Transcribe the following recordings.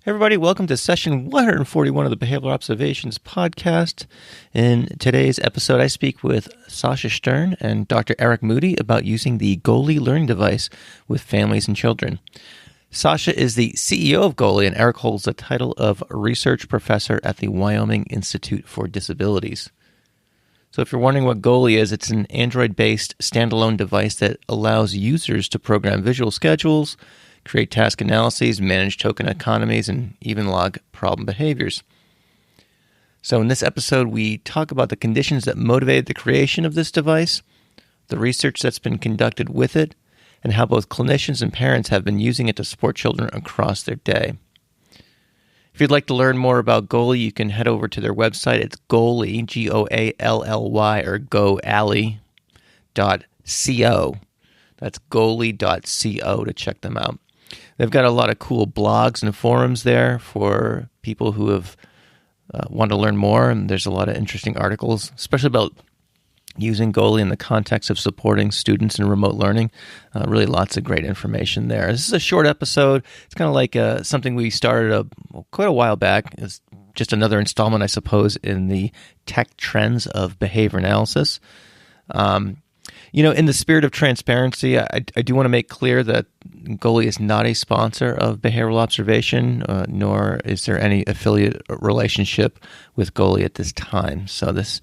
Hey everybody, welcome to session 141 of the Behavioral Observations podcast. In today's episode, I speak with Sasha Shtern and Dr. Eric Moody about using the Goalie learning device with families and children. Sasha is the CEO of Goalie, and Eric holds the title of Research Professor at the Wyoming Institute for Disabilities. So if you're wondering what Goalie is, it's an Android-based standalone device that allows users to program visual schedules, create task analyses, manage token economies, and even log problem behaviors. So in this episode, we talk about the conditions that motivated the creation of this device, the research that's been conducted with it, and how both clinicians and parents have been using it to support children across their day. If you'd like to learn more about Goalie, you can head over to their website. It's Goalie, G-O-A-L-L-Y, or goally.co. That's goalie.co to check them out. They've got a lot of cool blogs and forums there for people who have want to learn more, and there's a lot of interesting articles, especially about using Goalie in the context of supporting students in remote learning. Really lots of great information there. This is a short episode. It's kind of like something we started quite a while back. It's just another installment, I suppose, in the tech trends of behavior analysis. In the spirit of transparency, I do want to make clear that Goalie is not a sponsor of Behavioral Observation, nor is there any affiliate relationship with Goalie at this time. So this,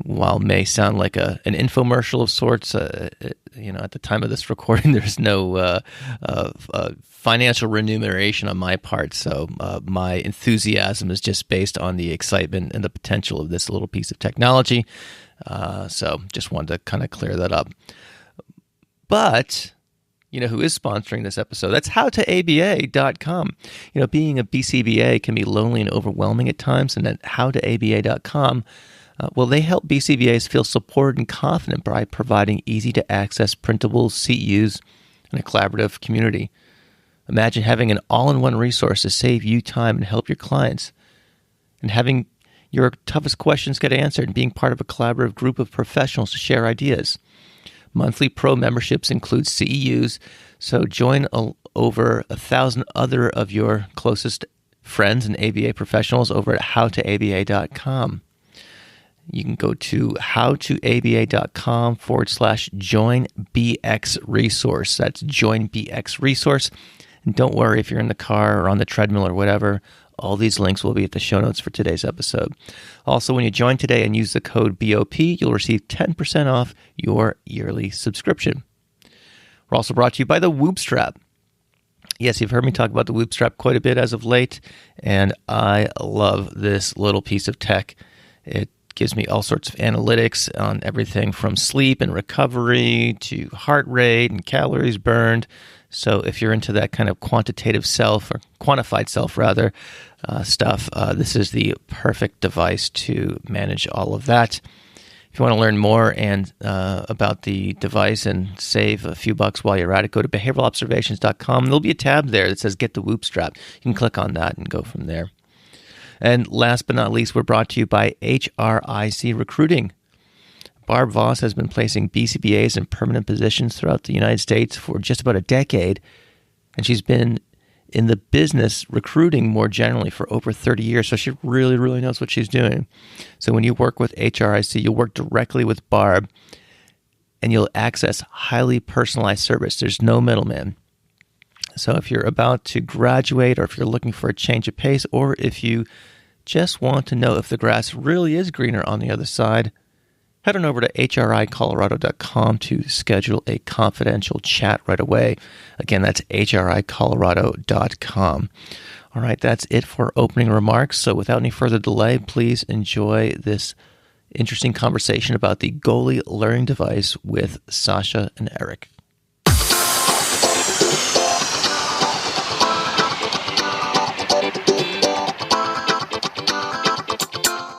while may sound like an infomercial of sorts, at the time of this recording, there's no financial remuneration on my part. So my enthusiasm is just based on the excitement and the potential of this little piece of technology. So just wanted to kind of clear that up. But, who is sponsoring this episode? That's howtoaba.com. Being a BCBA can be lonely and overwhelming at times, and at howtoaba.com, they help BCBAs feel supported and confident by providing easy-to-access printables, CEUs, and a collaborative community. Imagine having an all-in-one resource to save you time and help your clients, and having your toughest questions get answered and being part of a collaborative group of professionals to share ideas. Monthly pro memberships include CEUs, so join over 1,000 other of your closest friends and ABA professionals over at howtoaba.com. You can go to howtoaba.com/joinbxresource. That's joinbxresource. And don't worry if you're in the car or on the treadmill or whatever. All these links will be at the show notes for today's episode. Also, when you join today and use the code BOP, you'll receive 10% off your yearly subscription. We're also brought to you by the Whoop Strap. Yes, you've heard me talk about the Whoop Strap quite a bit as of late, and I love this little piece of tech. It gives me all sorts of analytics on everything from sleep and recovery to heart rate and calories burned. So if you're into that kind of quantitative self, or quantified self rather, stuff, this is the perfect device to manage all of that. If you want to learn more and about the device and save a few bucks while you're at it, go to behavioralobservations.com. There'll be a tab there that says Get the Whoop Strap. You can click on that and go from there. And last but not least, we're brought to you by HRIC Recruiting. Barb Voss has been placing BCBAs in permanent positions throughout the United States for just about a decade, and she's been in the business recruiting more generally for over 30 years, so she really, really knows what she's doing. So when you work with HRIC, you'll work directly with Barb, and you'll access highly personalized service. There's no middleman. So if you're about to graduate, or if you're looking for a change of pace, or if you just want to know if the grass really is greener on the other side, head on over to hricolorado.com to schedule a confidential chat right away. Again, that's hricolorado.com. All right, that's it for opening remarks. So without any further delay, please enjoy this interesting conversation about the Goalie learning device with Sasha and Eric.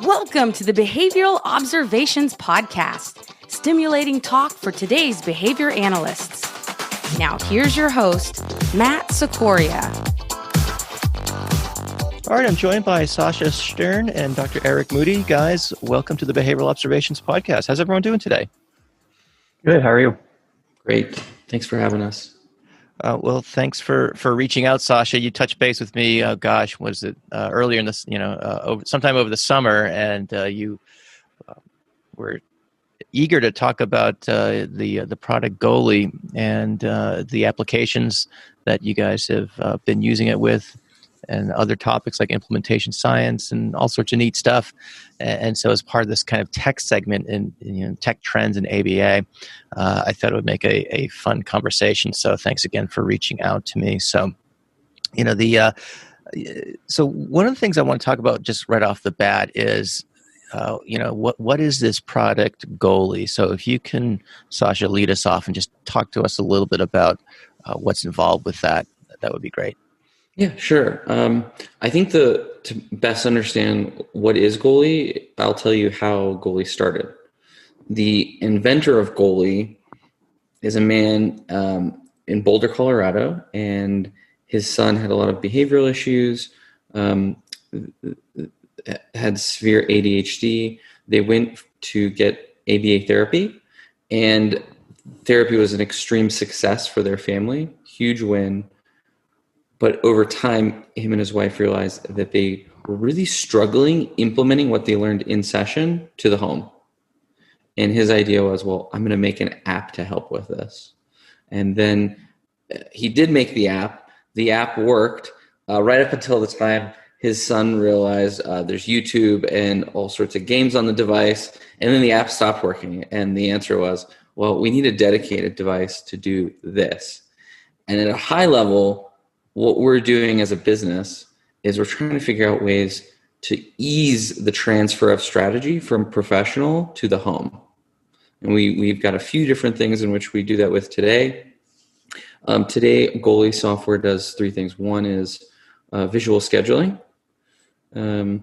Welcome to the Behavioral Observations Podcast, stimulating talk for today's behavior analysts. Now here's your host, Matt Sikoria. All right, I'm joined by Sasha Shtern and Dr. Eric Moody. Guys, welcome to the Behavioral Observations Podcast. How's everyone doing today? Good. How are you? Great. Thanks for having us. Well, thanks for reaching out, Sasha. You touched base with me. Gosh, was it earlier in this? Sometime over the summer, and you were eager to talk about the product Goalie and the applications that you guys have been using it with, and other topics like implementation science and all sorts of neat stuff. And so, as part of this kind of tech segment in tech trends and ABA, I thought it would make a fun conversation. So, thanks again for reaching out to me. So, the so one of the things I want to talk about just right off the bat is what is this product Goalie? So if you can, Sasha, lead us off and just talk to us a little bit about what's involved with that, that would be great. Yeah, sure. I think to best understand what is Goalie, I'll tell you how Goalie started. The inventor of Goalie is a man in Boulder, Colorado, and his son had a lot of behavioral issues, had severe ADHD. They went to get ABA therapy, and therapy was an extreme success for their family, huge win. But over time, him and his wife realized that they were really struggling implementing what they learned in session to the home. And his idea was, well, I'm going to make an app to help with this. And then he did make the app. The app worked right up until the time his son realized there's YouTube and all sorts of games on the device. And then the app stopped working. And the answer was, well, we need a dedicated device to do this. And at a high level, what we're doing as a business is we're trying to figure out ways to ease the transfer of strategy from professional to the home. And we've got a few different things in which we do that with today. Today, Goalie software does three things. One is visual scheduling. The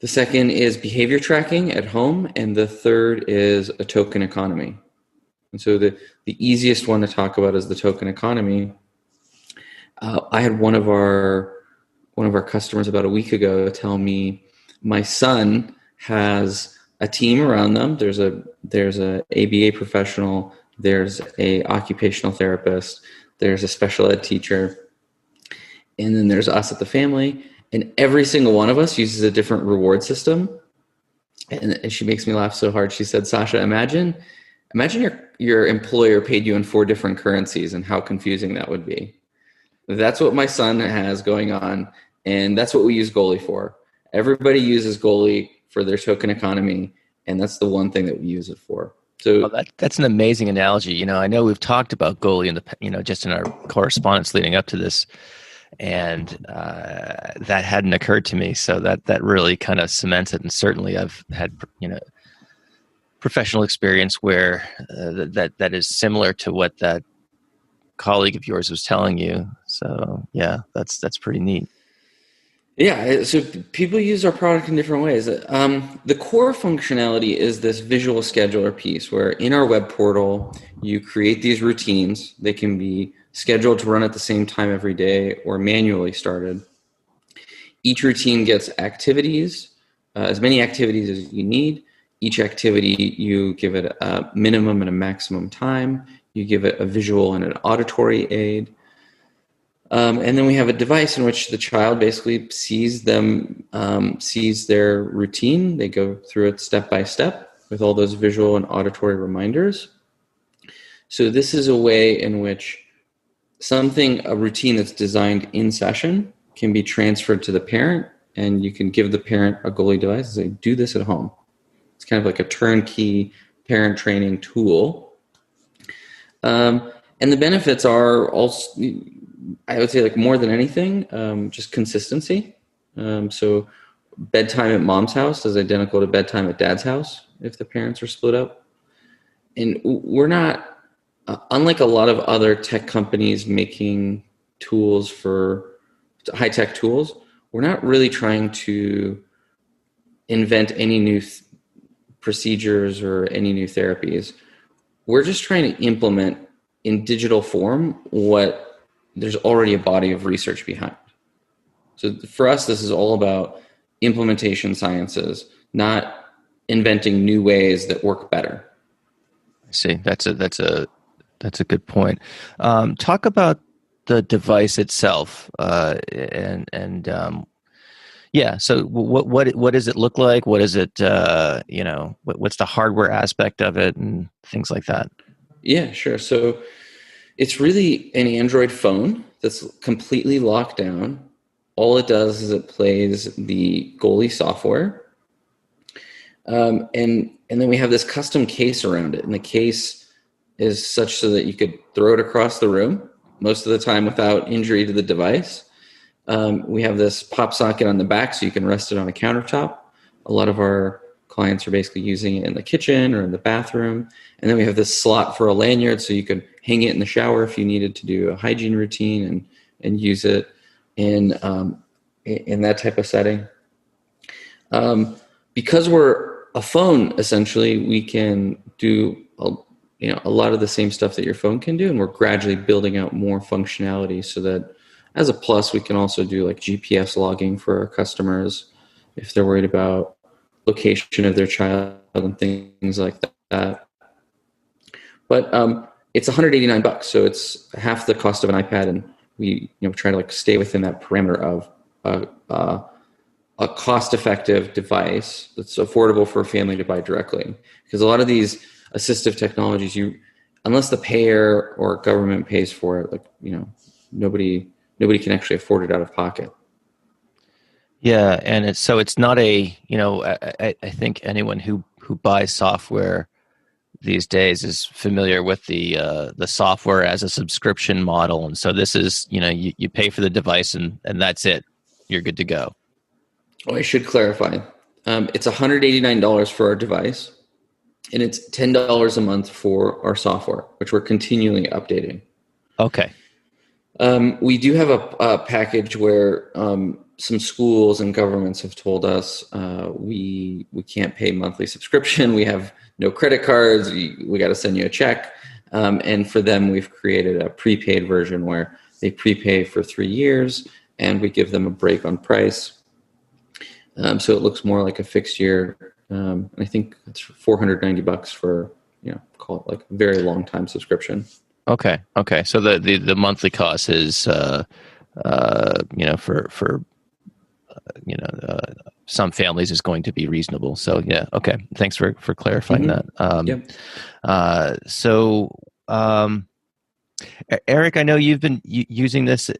second is behavior tracking at home. And the third is a token economy. And so the easiest one to talk about is the token economy. I had one of our customers about a week ago tell me my son has a team around them. There's a ABA professional, there's a occupational therapist, there's a special ed teacher, and then there's us at the family. And every single one of us uses a different reward system. And she makes me laugh so hard. She said, Sasha, imagine your employer paid you in 4 different currencies and how confusing that would be. That's what my son has going on, and that's what we use Goalie for. Everybody uses Goalie for their token economy, and that's the one thing that we use it for. So that's an amazing analogy. I know we've talked about Goalie in the just in our correspondence leading up to this, and that hadn't occurred to me. So that really kind of cements it. And certainly, I've had professional experience where that is similar to what that colleague of yours was telling you. So yeah, that's pretty neat. Yeah, so people use our product in different ways. The core functionality is this visual scheduler piece where in our web portal, you create these routines. They can be scheduled to run at the same time every day or manually started. Each routine gets activities, as many activities as you need. Each activity, you give it a minimum and a maximum time. You give it a visual and an auditory aid. And then we have a device in which the child basically sees their routine. They go through it step by step with all those visual and auditory reminders. So this is a way in which a routine that's designed in session can be transferred to the parent, and you can give the parent a Goalie device and say, do this at home. It's kind of like a turnkey parent training tool. And the benefits are also, I would say, like more than anything, just consistency. So bedtime at mom's house is identical to bedtime at dad's house if the parents are split up. And we're not, unlike a lot of other tech companies making tools for high-tech tools, we're not really trying to invent any new procedures or any new therapies. We're just trying to implement in digital form what there's already a body of research behind. So for us, this is all about implementation sciences, not inventing new ways that work better. I see. That's a That's a good point. Talk about the device itself, yeah. So what does it look like? What is it? What's the hardware aspect of it, and things like that? Yeah, sure. So it's really an Android phone that's completely locked down. All it does is it plays the Goalie software, and then we have this custom case around it, and the case is such so that you could throw it across the room most of the time without injury to the device. We have this pop socket on the back so you can rest it on a countertop. A lot of our clients are basically using it in the kitchen or in the bathroom. And then we have this slot for a lanyard so you can hang it in the shower if you needed to do a hygiene routine and use it in that type of setting. Because we're a phone, essentially, we can do a lot of the same stuff that your phone can do, and we're gradually building out more functionality so that as a plus, we can also do like GPS logging for our customers if they're worried about location of their child and things like that. But it's $189, so it's half the cost of an iPad, and we try to stay within that parameter of a cost-effective device that's affordable for a family to buy directly. Because a lot of these assistive technologies, unless the payer or government pays for it, nobody can actually afford it out of pocket. Yeah, and it's not I think anyone who buys software these days is familiar with the software as a subscription model, and so this is you pay for the device and that's it, you're good to go. Oh, I should clarify. It's $189 for our device, and it's $10 a month for our software, which we're continually updating. Okay. We do have a package where some schools and governments have told us we can't pay monthly subscription. We have no credit cards. We got to send you a check. And for them, we've created a prepaid version where they prepay for 3 years, and we give them a break on price. So it looks more like a fixed year. I think it's $490 for call it like a very long time subscription. Okay. So the monthly cost is for some families is going to be reasonable. So yeah, okay. Thanks for clarifying that. Yep. Eric, I know you've been using this at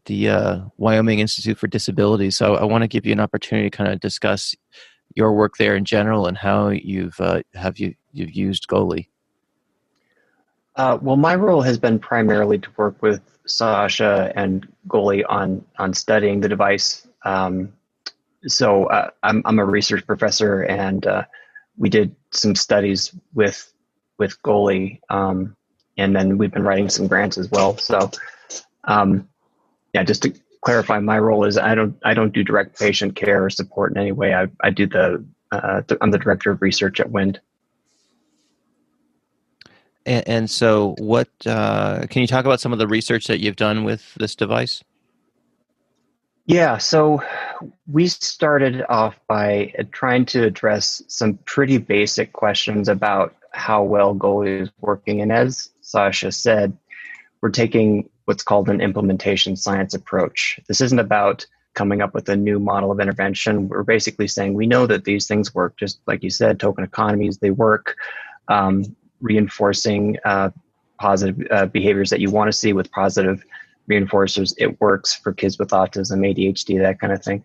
the Wyoming Institute for Disabilities. So I want to give you an opportunity to kind of discuss your work there in general and how you've used Goalie. Well, my role has been primarily to work with Sasha and Goalie on studying the device. So I'm a research professor, and we did some studies with Goalie, and then we've been writing some grants as well. So, just to clarify, my role is I don't do direct patient care or support in any way. I do I'm the director of research at WIND. And so what, can you talk about some of the research that you've done with this device? Yeah, so we started off by trying to address some pretty basic questions about how well Goalie is working. And as Sasha said, we're taking what's called an implementation science approach. This isn't about coming up with a new model of intervention. We're basically saying we know that these things work, just like you said, token economies, they work. Reinforcing positive behaviors that you want to see with positive reinforcers. It works for kids with autism, ADHD, that kind of thing.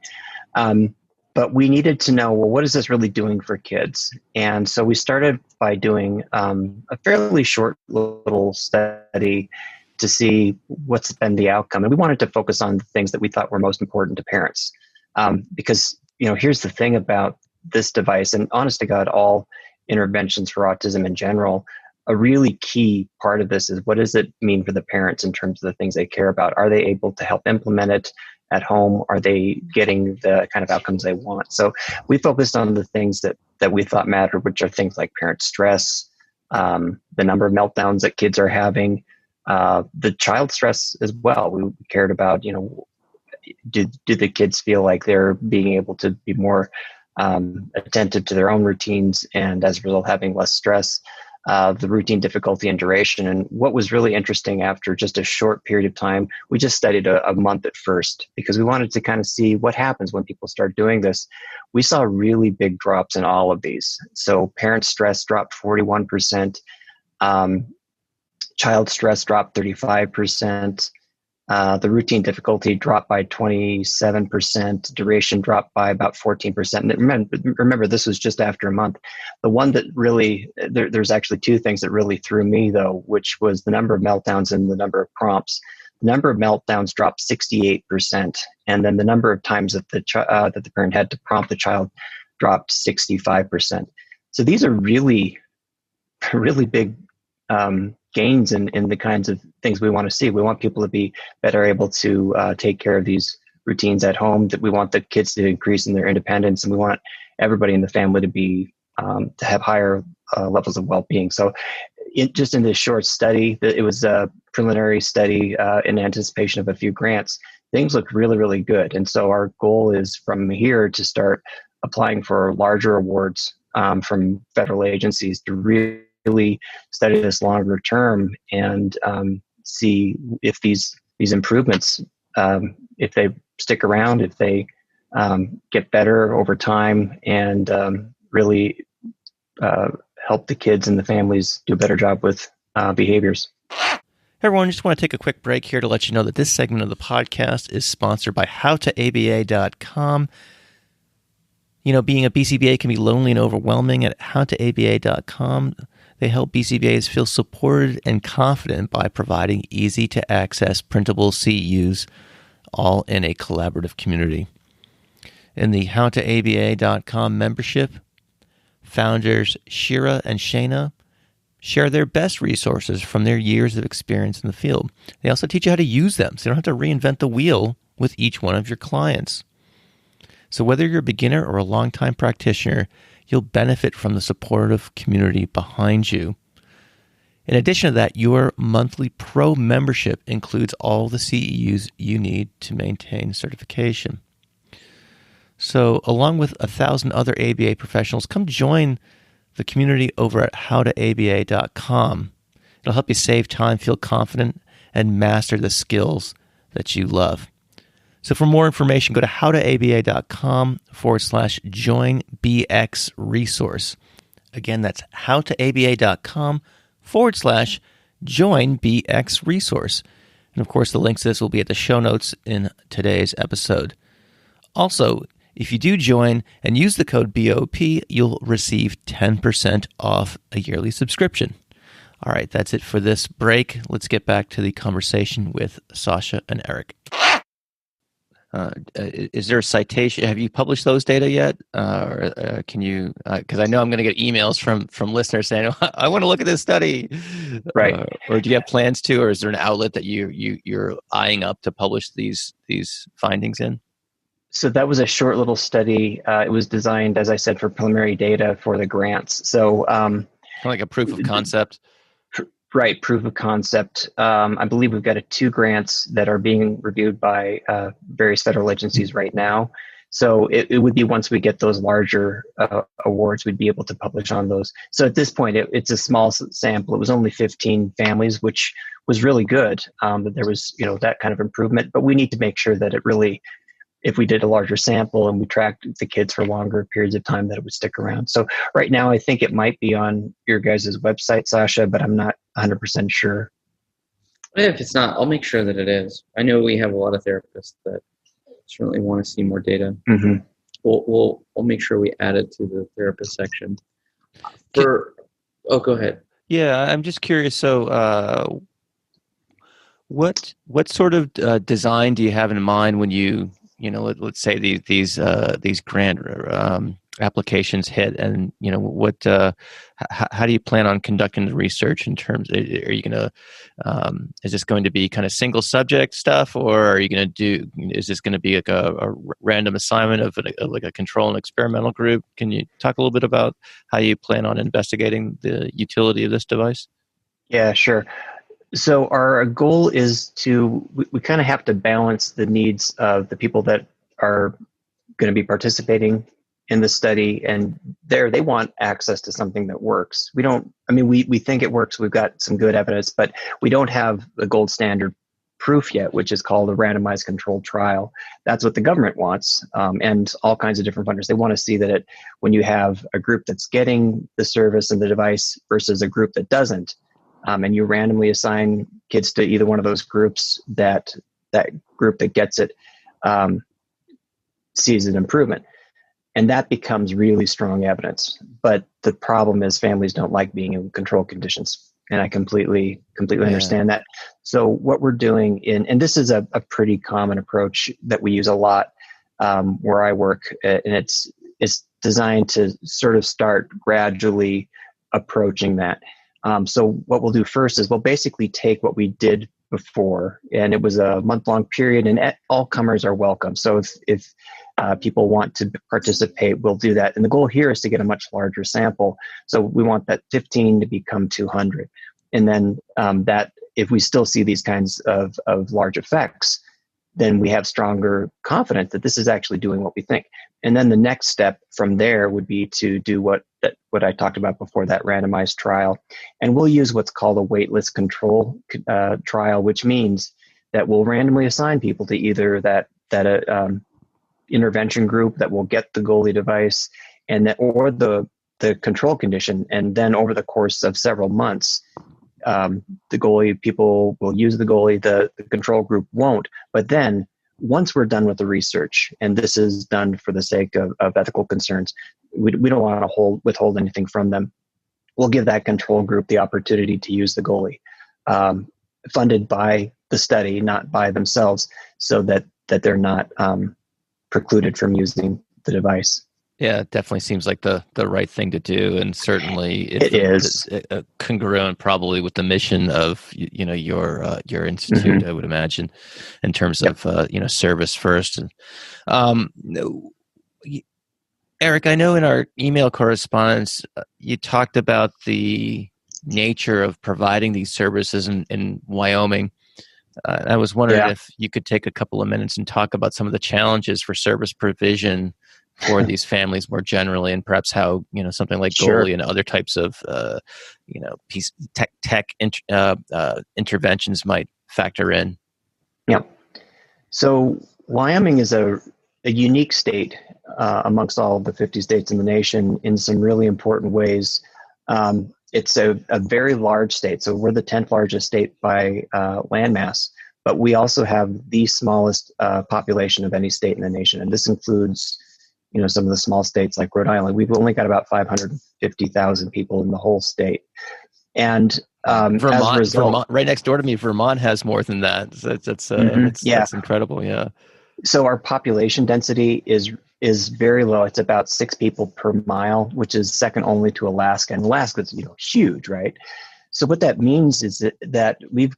But we needed to know, well, what is this really doing for kids? And so we started by doing a fairly short little study to see what's been the outcome. And we wanted to focus on the things that we thought were most important to parents. Because, here's the thing about this device, and honest to God, all interventions for autism in general, a really key part of this is what does it mean for the parents in terms of the things they care about? Are they able to help implement it at home? Are they getting the kind of outcomes they want? So we focused on the things that we thought mattered, which are things like parent stress, the number of meltdowns that kids are having, the child stress as well. We cared about, do the kids feel like they're being able to be more attentive to their own routines and as a result having less stress. the routine difficulty and duration. And what was really interesting after just a short period of time, we just studied a month at first because we wanted to kind of see what happens when people start doing this. We saw really big drops in all of these. So parent stress dropped 41%, child stress dropped 35%, the routine difficulty dropped by 27%, duration dropped by about 14%. And remember, this was just after a month. The one that really, there's actually two things that really threw me though, which was the number of meltdowns and the number of prompts. The number of meltdowns dropped 68%, and then the number of times that the parent had to prompt the child dropped 65%. So these are really, really big gains in the kinds of things we want to see. We want people to be better able to take care of these routines at home. That we want the kids to increase in their independence, and we want everybody in the family to be to have higher levels of well-being. So, just in this short study, it was a preliminary study in anticipation of a few grants. Things look really, really good, and so our goal is from here to start applying for larger awards from federal agencies to really study this longer term and see if these improvements, if they stick around, if they get better over time, and really help the kids and the families do a better job with behaviors. Hey everyone, just want to take a quick break here to let you know that this segment of the podcast is sponsored by howtoaba.com. You know, being a BCBA can be lonely and overwhelming. At howtoaba.com, they help BCBAs feel supported and confident by providing easy-to-access printable CEUs, all in a collaborative community. In the howtoaba.com membership, founders Shira and Shayna share their best resources from their years of experience in the field. They also teach you how to use them, so you don't have to reinvent the wheel with each one of your clients. So whether you're a beginner or a longtime practitioner, you'll benefit from the supportive community behind you. In addition to that, your monthly pro membership includes all the CEUs you need to maintain certification. So along with 1,000 other ABA professionals, come join the community over at howtoaba.com. It'll help you save time, feel confident, and master the skills that you love. So for more information, go to howtoaba.com/joinbx resource. Again, that's howtoaba.com/joinbx resource. And of course, the links to this will be at the show notes in today's episode. Also, if you do join and use the code BOP, you'll receive 10% off a yearly subscription. All right, that's it for this break. Let's get back to the conversation with Sasha and Eric. Is there a citation? Have you published those data yet? Or can you? Because I know I'm going to get emails from listeners saying, "I want to look at this study." Right. Or do you have plans to? Or is there an outlet that you're eyeing up to publish these findings in? So that was a short little study. It was designed, as I said, for preliminary data for the grants. So kind of like a proof of concept. Right, proof of concept. I believe we've got 2 grants that are being reviewed by various federal agencies right now. So it would be once we get those larger awards, we'd be able to publish on those. So at this point, it's a small sample. It was only 15 families, which was really good. That there was that kind of improvement. But we need to make sure that it really, if we did a larger sample and we tracked the kids for longer periods of time, that it would stick around. So right now, I think it might be on your guys' website, Sasha, but I'm not 100% sure. If it's not, I'll make sure that it is. I know we have a lot of therapists that certainly want to see more data. Mm-hmm. We'll make sure we add it to the therapist section. Go ahead. Yeah, I'm just curious. So, what sort of design do you have in mind when let's say these grant applications hit, and how do you plan on conducting the research in terms? Are you going to is this going to be kind of single subject stuff, or are you going to is this going to be like a random assignment of like a control and experimental group? Can you talk a little bit about how you plan on investigating the utility of this device? Yeah, sure. So our goal is we kind of have to balance the needs of the people that are going to be participating in the study, and they want access to something that works. We don't, I mean, we think it works. We've got some good evidence, but we don't have the gold standard proof yet, which is called a randomized controlled trial. That's what the government wants, and all kinds of different funders. They want to see that when you have a group that's getting the service and the device versus a group that doesn't, and you randomly assign kids to either one of those groups, that group that gets it sees an improvement. And that becomes really strong evidence. But the problem is families don't like being in control conditions. And I completely understand that. So what we're doing and this is a pretty common approach that we use a lot where I work, and it's designed to sort of start gradually approaching that. So what we'll do first is we'll basically take what we did before, and it was a month-long period, and all comers are welcome. So if people want to participate, we'll do that. And the goal here is to get a much larger sample. So we want that 15 to become 200. And then that if we still see these kinds of large effects, then we have stronger confidence that this is actually doing what we think. And then the next step from there would be to do what I talked about before, that randomized trial. And we'll use what's called a waitlist control trial, which means that we'll randomly assign people to either that intervention group that will get the goalie device or the control condition. And then over the course of several months, the goalie people will use the goalie, the control group won't. But then once we're done with the research, and this is done for the sake of ethical concerns, we don't want to withhold anything from them. We'll give that control group the opportunity to use the goalie, funded by the study, not by themselves, so that they're not precluded from using the device. Yeah, it definitely seems like the right thing to do, and certainly it is congruent probably with the mission of your institute. Mm-hmm. I would imagine, in terms of service first. And Eric, I know in our email correspondence you talked about the nature of providing these services in Wyoming. I was wondering if you could take a couple of minutes and talk about some of the challenges for service provision for these families more generally, and perhaps how something like goalie and other types of tech interventions might factor in. Yeah. So Wyoming is a unique state amongst all of the 50 states in the nation in some really important ways. It's a very large state. So we're the 10th largest state by landmass, but we also have the smallest population of any state in the nation. And this includes some of the small states like Rhode Island. We've only got about 550,000 people in the whole state. And Vermont, right next door to me, Vermont has more than that. So that's incredible. Yeah. So our population density is very low. It's about 6 people per mile, which is second only to Alaska. And Alaska's huge, right? So what that means is that we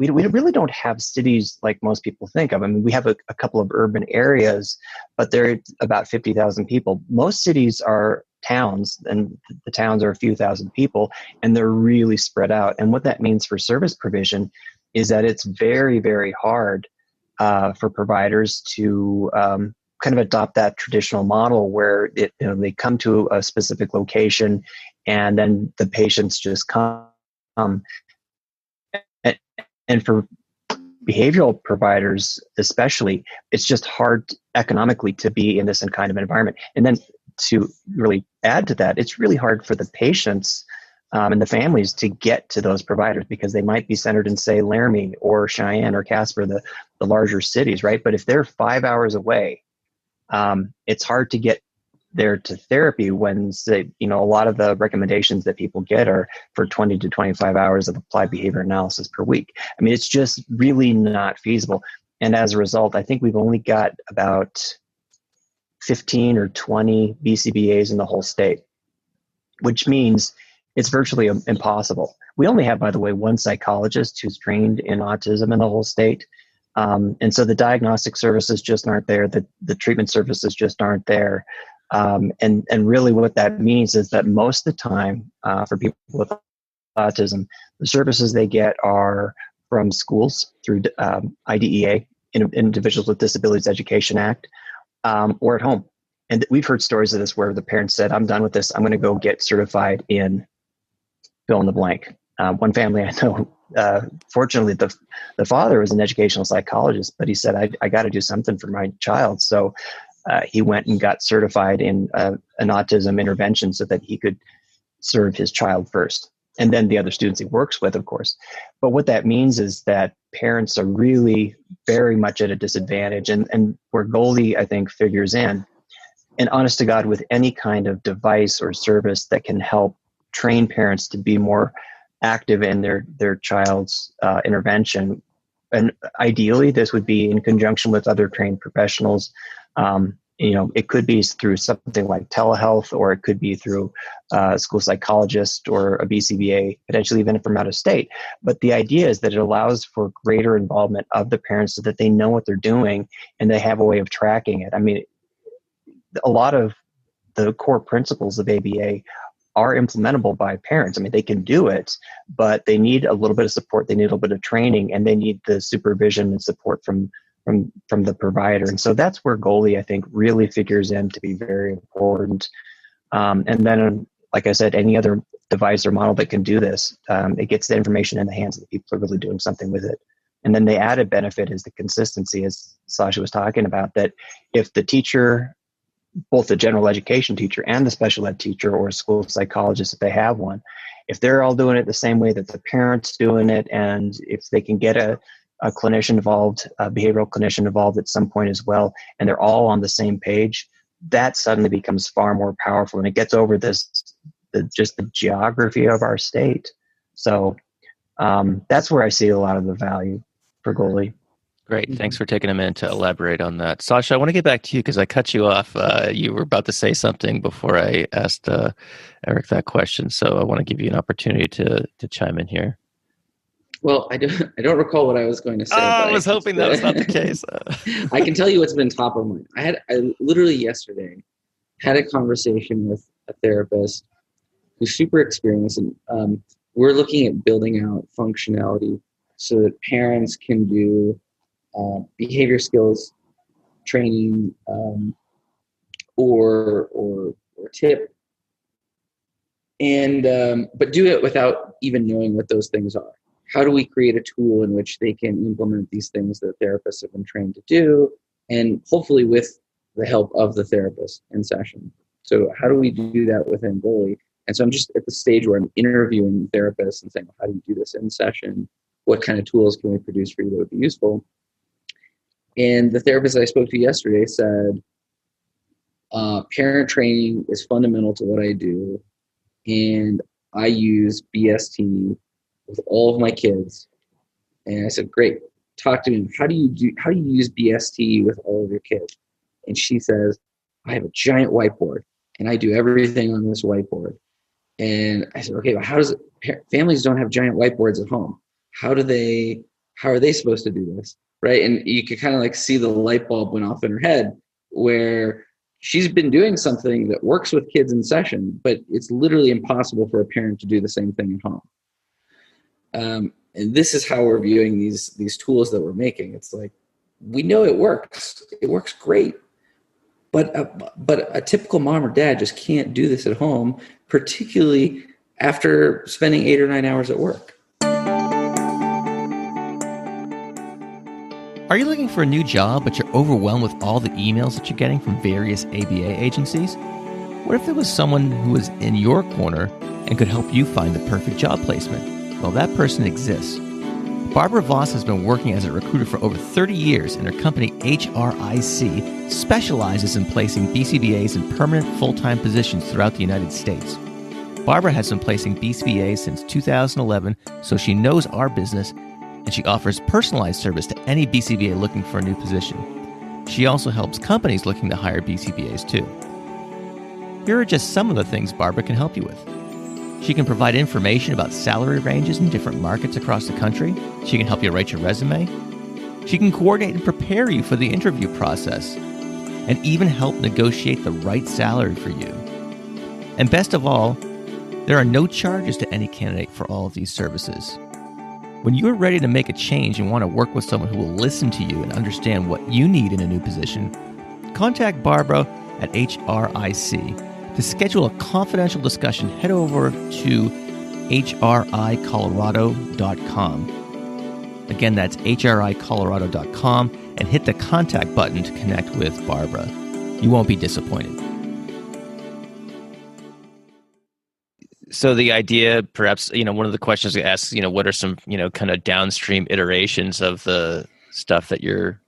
really don't have cities like most people think of. I mean, we have a couple of urban areas, but they're about 50,000 people. Most cities are towns, and the towns are a few thousand people, and they're really spread out. And what that means for service provision is that it's very, very hard for providers to kind of adopt that traditional model where they come to a specific location and then the patients just come. And for behavioral providers, especially, it's just hard economically to be in this kind of environment. And then to really add to that, it's really hard for the patients and the families to get to those providers because they might be centered in, say, Laramie or Cheyenne or Casper, the larger cities, right? But if they're 5 hours away, it's hard to get there to therapy when, say, a lot of the recommendations that people get are for 20 to 25 hours of applied behavior analysis per week. I mean, it's just really not feasible. And as a result, I think we've only got about 15 or 20 BCBAs in the whole state, which means it's virtually impossible. We only have, by the way, one psychologist who's trained in autism in the whole state. And so the diagnostic services just aren't there. The treatment services just aren't there. And really what that means is that most of the time for people with autism, the services they get are from schools through IDEA, Individuals with Disabilities Education Act, or at home. And we've heard stories of this where the parents said, I'm done with this. I'm going to go get certified in fill in the blank. One family I know, fortunately, the father was an educational psychologist, but he said, I got to do something for my child. So he went and got certified in an autism intervention so that he could serve his child first. And then the other students he works with, of course. But what that means is that parents are really very much at a disadvantage. And where Goldie, I think, figures in, and honest to God, with any kind of device or service that can help train parents to be more active in their child's intervention. And ideally, this would be in conjunction with other trained professionals. It could be through something like telehealth, or it could be through a school psychologist or a BCBA, potentially even from out of state. But the idea is that it allows for greater involvement of the parents so that they know what they're doing and they have a way of tracking it. I mean, a lot of the core principles of ABA are implementable by parents. I mean, they can do it, but they need a little bit of support. They need a little bit of training, and they need the supervision and support from the provider. And so that's where Goalie, I think, really figures in to be very important. And then, like I said, any other device or model that can do this, it gets the information in the hands of the people who are really doing something with it. And then the added benefit is the consistency, as Sasha was talking about, that if the teacher, both the general education teacher and the special ed teacher or a school psychologist, if they have one, if they're all doing it the same way that the parent's doing it, and if they can get a clinician involved, a behavioral clinician involved at some point as well, and they're all on the same page, that suddenly becomes far more powerful. And it gets over just the geography of our state. So that's where I see a lot of the value for Goalie. Great. Thanks for taking a minute to elaborate on that. Sasha, I want to get back to you because I cut you off. You were about to say something before I asked Eric that question. So I want to give you an opportunity to chime in here. Well, I don't recall what I was going to say. I was hoping that was not the case. I can tell you what's been top of mind. I literally yesterday had a conversation with a therapist who's super experienced, and we're looking at building out functionality so that parents can do behavior skills training or tip, and but do it without even knowing what those things are. How do we create a tool in which they can implement these things that therapists have been trained to do, and hopefully with the help of the therapist in session? So how do we do that within Goalie? And so I'm just at the stage where I'm interviewing therapists and saying, well, how do you do this in session? What kind of tools can we produce for you that would be useful? And the therapist I spoke to yesterday said, parent training is fundamental to what I do. And I use BST with all of my kids. And I said, great, talk to me. How do you use BST with all of your kids? And she says, I have a giant whiteboard and I do everything on this whiteboard. And I said, okay, well, families don't have giant whiteboards at home. How are they supposed to do this? Right. And you could kind of like see the light bulb went off in her head where she's been doing something that works with kids in session, but it's literally impossible for a parent to do the same thing at home. And this is how we're viewing these tools that we're making. It's like, we know it works. It works great. But a typical mom or dad just can't do this at home, particularly after spending 8 or 9 hours at work. Are you looking for a new job, but you're overwhelmed with all the emails that you're getting from various ABA agencies? What if there was someone who was in your corner and could help you find the perfect job placement? Well, that person exists. Barbara Voss has been working as a recruiter for over 30 years, and her company, HRIC, specializes in placing BCBAs in permanent full-time positions throughout the United States. Barbara has been placing BCBAs since 2011, so she knows our business, and she offers personalized service to any BCBA looking for a new position. She also helps companies looking to hire BCBAs too. Here are just some of the things Barbara can help you with. She can provide information about salary ranges in different markets across the country. She can help you write your resume. She can coordinate and prepare you for the interview process, and even help negotiate the right salary for you. And best of all, there are no charges to any candidate for all of these services. When you are ready to make a change and want to work with someone who will listen to you and understand what you need in a new position, contact Barbara at HRIC. To schedule a confidential discussion, head over to hricolorado.com. Again, that's hricolorado.com, and hit the contact button to connect with Barbara. You won't be disappointed. So the idea, perhaps, one of the questions we ask, what are some, kind of downstream iterations of the stuff that you're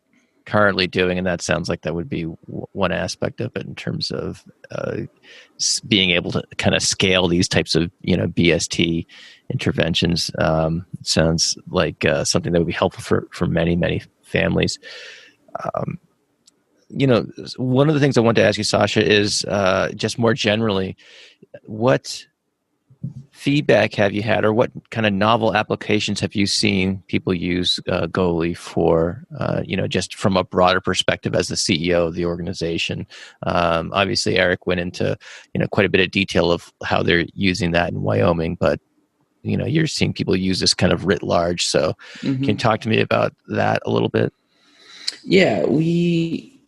currently doing? And that sounds like that would be one aspect of it in terms of being able to kind of scale these types of, BST interventions. Sounds like something that would be helpful for many, many families. One of the things I want to ask you, Sasha, is just more generally, what feedback have you had, or what kind of novel applications have you seen people use Goalie for, just from a broader perspective as the CEO of the organization? Obviously, Eric went into, quite a bit of detail of how they're using that in Wyoming, but, you're seeing people use this kind of writ large. So can you talk to me about that a little bit? Yeah, we've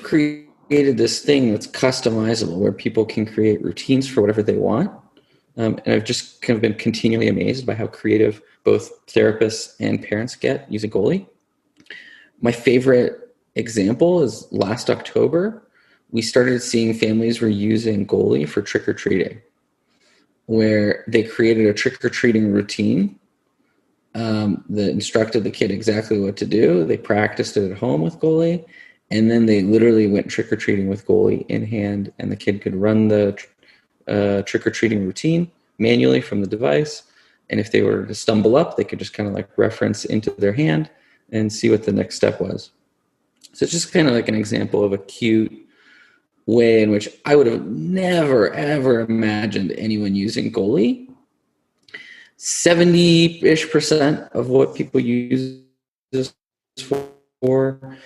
created this thing that's customizable, where people can create routines for whatever they want. And I've just kind of been continually amazed by how creative both therapists and parents get using Goalie. My favorite example is last October, we started seeing families were using Goalie for trick-or-treating, where they created a trick-or-treating routine that instructed the kid exactly what to do. They practiced it at home with Goalie, and then they literally went trick-or-treating with Goalie in hand, and the kid could run the trick-or-treating routine manually from the device. And if they were to stumble up, they could just kind of like reference into their hand and see what the next step was. So it's just kind of like an example of a cute way in which I would have never, ever imagined anyone using Goalie. 70-ish% of what people use this for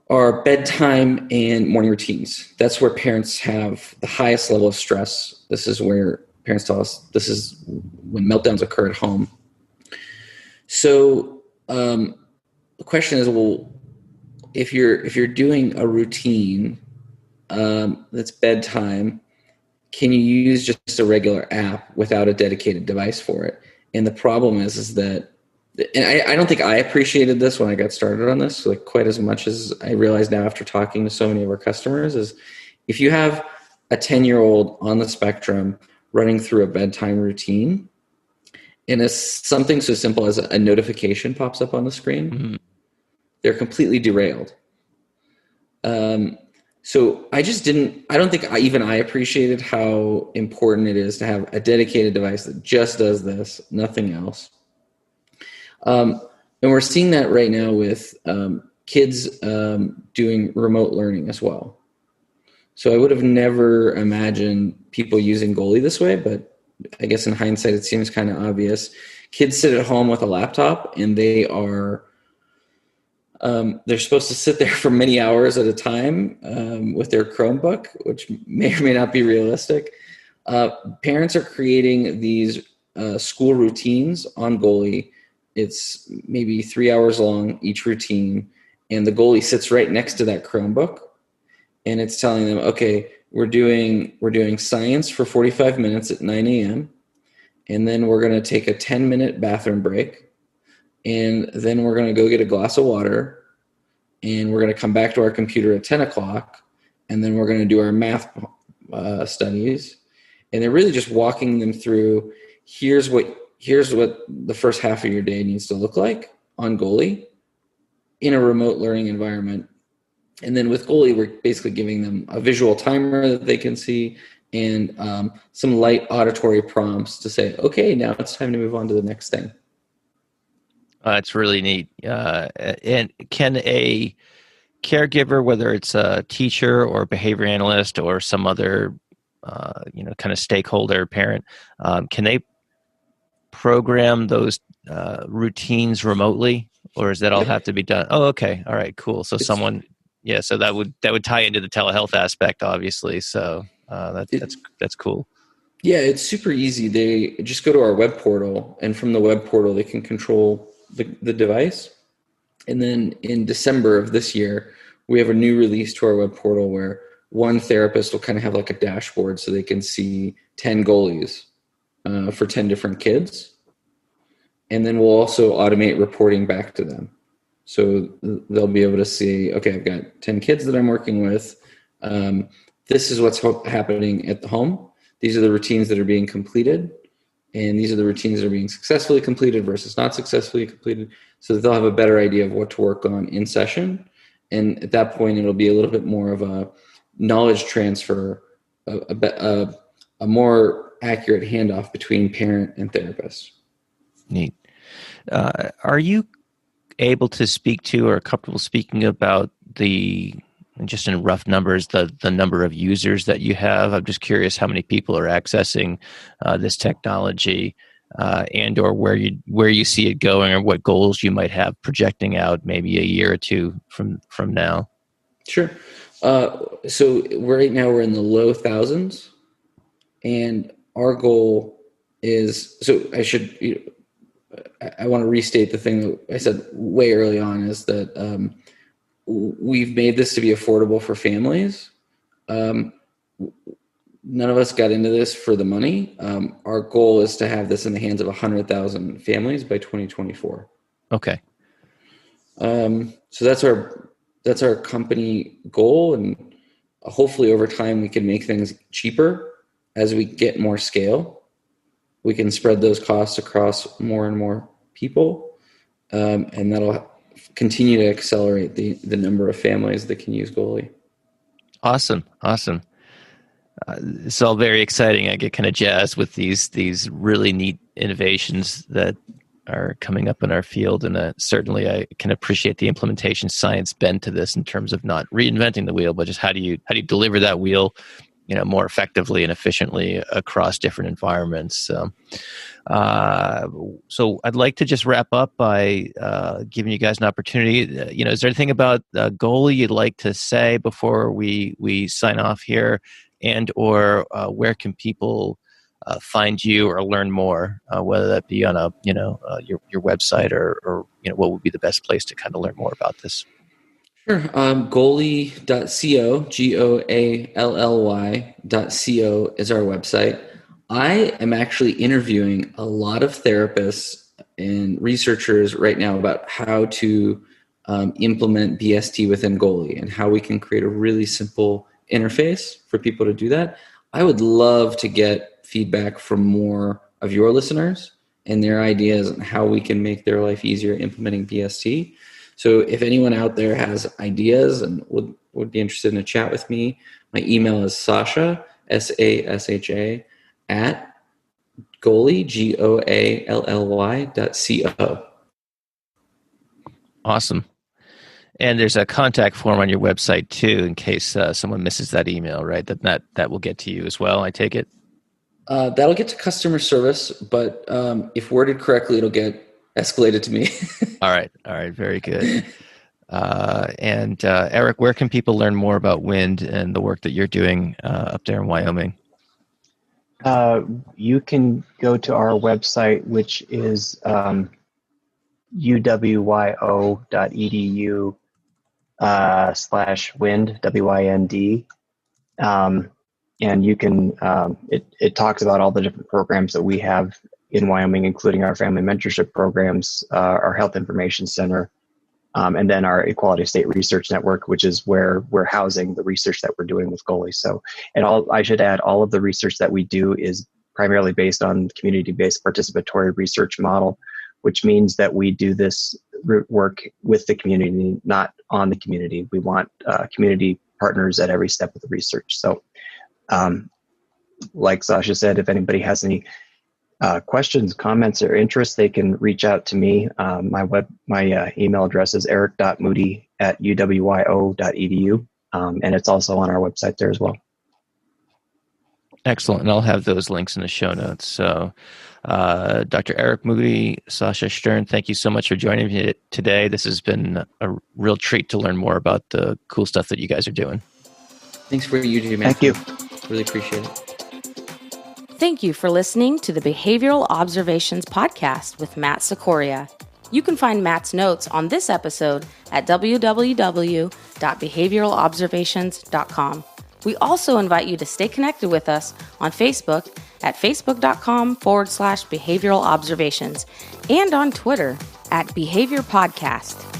are bedtime and morning routines. That's where parents have the highest level of stress. This is where parents tell us this is when meltdowns occur at home. So the question is, well, if you're doing a routine that's bedtime, can you use just a regular app without a dedicated device for it? And the problem is that, and I don't think I appreciated this when I got started on this, like quite as much as I realize now after talking to so many of our customers, is if you have a 10-year-old on the spectrum running through a bedtime routine, and it's something so simple as a notification pops up on the screen, they're completely derailed. So I don't think I appreciated how important it is to have a dedicated device that just does this, nothing else. And we're seeing that right now with kids doing remote learning as well. So I would have never imagined people using Goalie this way, but I guess in hindsight, it seems kind of obvious. Kids sit at home with a laptop, and they're supposed to sit there for many hours at a time with their Chromebook, which may or may not be realistic. Parents are creating these school routines on Goalie. It's maybe 3 hours long, each routine, and the Goalie sits right next to that Chromebook, and it's telling them, okay, we're doing science for 45 minutes at 9 a.m., and then we're going to take a 10-minute bathroom break, and then we're going to go get a glass of water, and we're going to come back to our computer at 10 o'clock, and then we're going to do our math studies. And they're really just walking them through, here's what the first half of your day needs to look like on Goalie in a remote learning environment. And then with Goalie, we're basically giving them a visual timer that they can see and some light auditory prompts to say, okay, now it's time to move on to the next thing. It's really neat. And can a caregiver, whether it's a teacher or a behavior analyst or some other, kind of stakeholder parent, can they program those routines remotely, or does that all have to be done? Oh, okay. All right, cool. So so that would tie into the telehealth aspect, obviously. So that's cool. Yeah, it's super easy. They just go to our web portal, and from the web portal, they can control the device. And then in December of this year, we have a new release to our web portal where one therapist will kind of have like a dashboard so they can see 10 goalies for 10 different kids. And then we'll also automate reporting back to them. So they'll be able to see, okay, I've got 10 kids that I'm working with. This is what's happening at the home. These are the routines that are being completed. And these are the routines that are being successfully completed versus not successfully completed, so that they'll have a better idea of what to work on in session. And at that point, it'll be a little bit more of a knowledge transfer, a more accurate handoff between parent and therapist. Neat. Are you able to speak to or comfortable speaking about just in rough numbers, the number of users that you have? I'm just curious how many people are accessing this technology, and or where you see it going, or what goals you might have projecting out maybe a year or two from now. Sure. So right now we're in the low thousands, and our goal is, I want to restate the thing that I said way early on, is that we've made this to be affordable for families. None of us got into this for the money. Our goal is to have this in the hands of 100,000 families by 2024. Okay. So that's our company goal, and hopefully over time we can make things cheaper as we get more scale. We can spread those costs across more and more people, and that'll continue to accelerate the number of families that can use Goalie. Awesome. It's all very exciting. I get kind of jazzed with these really neat innovations that are coming up in our field, and certainly I can appreciate the implementation science bent to this in terms of not reinventing the wheel, but just how do you deliver that wheel, more effectively and efficiently across different environments. So I'd like to just wrap up by giving you guys an opportunity. Is there anything about Goalie you'd like to say before we sign off here, and or where can people find you or learn more, whether that be on your website or what would be the best place to kind of learn more about this? Sure. Goalie.co, GOALLY.co is our website. I am actually interviewing a lot of therapists and researchers right now about how to implement BST within Goalie and how we can create a really simple interface for people to do that. I would love to get feedback from more of your listeners and their ideas on how we can make their life easier implementing BST. So if anyone out there has ideas and would be interested in a chat with me, my email is Sasha, SASHA, at Goalie, GOALLY.co. Awesome. And there's a contact form on your website too, in case someone misses that email, right? That will get to you as well, I take it? That'll get to customer service, but if worded correctly, it'll get escalated to me. All right. Very good. And Eric, where can people learn more about wind and the work that you're doing up there in Wyoming? You can go to our website, which is uwyo.edu/wind, WIND. And you can, it talks about all the different programs that we have in Wyoming, including our family mentorship programs, our health information center, and then our Equality State Research Network, which is where we're housing the research that we're doing with Goalie. So, and I should add, all of the research that we do is primarily based on community-based participatory research model, which means that we do this work with the community, not on the community. We want community partners at every step of the research. So, like Sasha said, if anybody has any questions, comments, or interests, they can reach out to me. My email address is eric.moody@uwyo.edu, and it's also on our website there as well. Excellent, and I'll have those links in the show notes. So, Dr. Eric Moody, Sasha Shtern, thank you so much for joining me today. This has been a real treat to learn more about the cool stuff that you guys are doing. Thanks for you, Matt. Thank you. Really appreciate it. Thank you for listening to the Behavioral Observations Podcast with Matt Sikoria. You can find Matt's notes on this episode at www.behavioralobservations.com. We also invite you to stay connected with us on Facebook at facebook.com/behavioral observations and on Twitter at Behavior Podcast.